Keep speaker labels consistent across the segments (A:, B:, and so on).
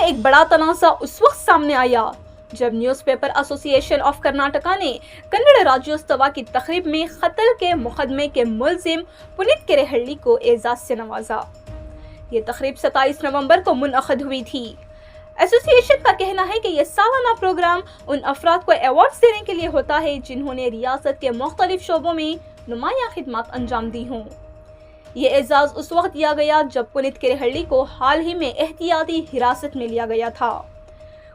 A: ایک بڑا تنازع اس وقت سامنے آیا جب نیوز پیپر ایسوسی ایشن آف کرناٹکا نے کنڑ راجیوتسوا کی تقریب میں قتل کے مقدمے کے ملزم پنیت کریہلّی کو اعزاز سے نوازا۔ یہ تقریب 27 نومبر کو منعقد ہوئی تھی۔ ایسوسی ایشن کا کہنا ہے کہ یہ سالانہ پروگرام ان افراد کو ایوارڈز دینے کے لیے ہوتا ہے جنہوں نے ریاست کے مختلف شعبوں میں نمایاں خدمات انجام دی ہوں۔ یہ اعزاز اس وقت دیا گیا جب پنیت کریہلّی کو حال ہی میں احتیاطی حراست میں لیا گیا تھا۔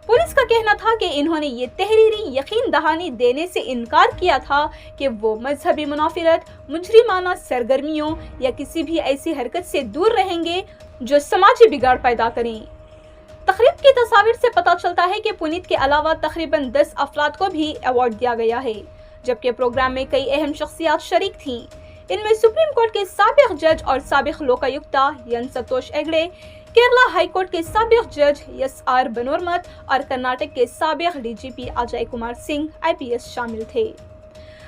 A: پولیس کا کہنا تھا کہ انہوں نے یہ تحریری یقین دہانی دینے سے انکار کیا تھا کہ وہ مذہبی منافرت، مجرمانہ سرگرمیوں یا کسی بھی ایسی حرکت سے دور رہیں گے جو سماجی بگاڑ پیدا کریں۔ تقریب کی تصاویر سے پتہ چلتا ہے کہ پنیت کے علاوہ تقریباً 10 افراد کو بھی ایوارڈ دیا گیا ہے، جبکہ پروگرام میں کئی اہم شخصیات شریک تھیں۔ ان میں سپریم کورٹ کے سابق جج اور سابق لوکایکتا این سنتوش ہیگڑے، کیرلا ہائی کورٹ کے سابق جج ایس آر بنورمت اور کرناٹک کے سابق ڈی جی پی اجے کمار سنگھ IPS شامل تھے۔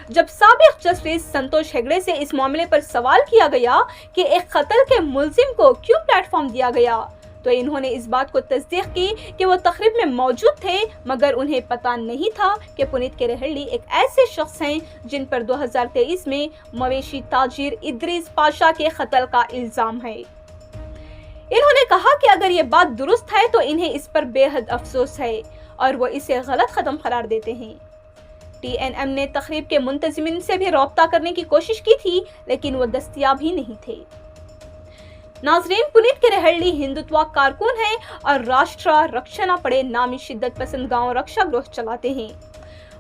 A: جب سابق جسٹس سنتوش ہیگڑے سے اس معاملے پر سوال کیا گیا کہ ایک قتل کے ملزم کو کیوں پلیٹ فارم دیا گیا، تو انہوں نے اس بات کو تصدیق کی کہ وہ تقریب میں موجود تھے مگر انہیں پتہ نہیں تھا کہ پنیت کریہلّی ایک ایسے شخص ہیں جن پر 2023 میں مویشی تاجر ادریس پاشا کے قتل کا الزام ہے۔ انہوں نے کہا کہ اگر یہ بات درست ہے تو انہیں اس پر بے حد افسوس ہے اور وہ اسے غلط قدم قرار دیتے ہیں۔ TNM نے تقریب کے منتظمین سے بھی رابطہ کرنے کی کوشش کی تھی لیکن وہ دستیاب ہی نہیں تھے۔ ناظرین، پنیت کریہلّی ہندوتوا کارکن ہیں اور راشٹرا رکشنا پڑے نامی شدت پسند گاؤں رکشا گروہ چلاتے ہیں۔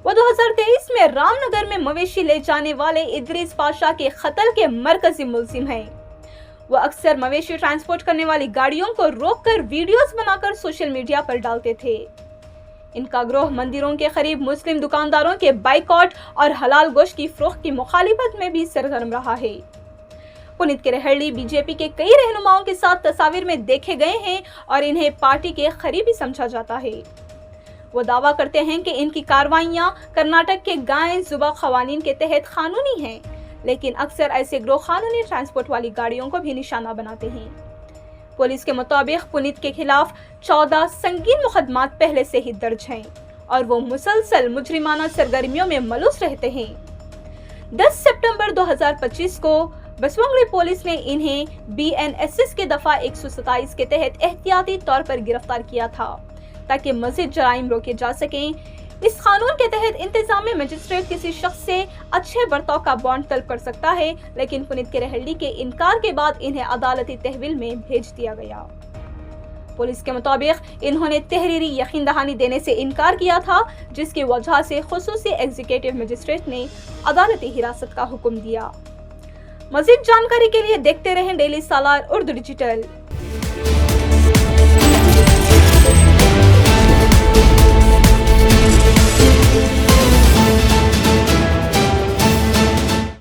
A: وہ 2023 میں رام نگر میں مویشی لے جانے والے ادریس پاشا کے قتل کے مرکزی ملزم ہیں۔ وہ اکثر مویشی ٹرانسپورٹ کرنے والی گاڑیوں کو روک کر ویڈیوز بنا کر سوشل میڈیا پر ڈالتے تھے۔ ان کا گروہ مندروں کے قریب مسلم دکانداروں کے بائیکاٹ اور حلال گوشت کی فروخت کی مخالفت میں بھی سرگرم رہا ہے۔ پنیت کریہلّی BJP کے کئی رہنماؤں کے ساتھ تصاویر میں دیکھے گئے ہیں اور انہیں پارٹی کے قریبی سمجھا جاتا ہے۔ وہ دعویٰ کرتے ہیں کہ ان کی کارروائیاں کرناٹک کے گائے زبا قوانین کے تحت قانونی ہیں، لیکن اکثر ایسے گروہ قانونی ٹرانسپورٹ والی گاڑیوں کو بھی نشانہ بناتے ہیں۔ پولیس کے مطابق پنیت کے خلاف 14 سنگین مقدمات پہلے سے ہی درج ہیں اور وہ مسلسل مجرمانہ سرگرمیوں میں ملوث رہتے ہیں۔ 10 سپٹمبر 2025 کو بسونگڑی پولیس نے انہیں BNSS کے دفعہ 127 کے تحت احتیاطی طور پر گرفتار کیا تھا تاکہ مزید جرائم روکے جا سکیں۔ اس قانون کے تحت انتظامی مجسٹریٹ کسی شخص سے اچھے برتاؤ کا بانڈ طلب کر سکتا ہے، لیکن پنیت کریہلّی کے انکار کے بعد انہیں عدالتی تحویل میں بھیج دیا گیا۔ پولیس کے مطابق انہوں نے تحریری یقین دہانی دینے سے انکار کیا تھا، جس کی وجہ سے خصوصی ایگزیکٹو مجسٹریٹ نے عدالتی حراست کا حکم دیا۔ مزید جانکاری کے لیے دیکھتے رہیں ڈیلی سالار اردو ڈیجیٹل۔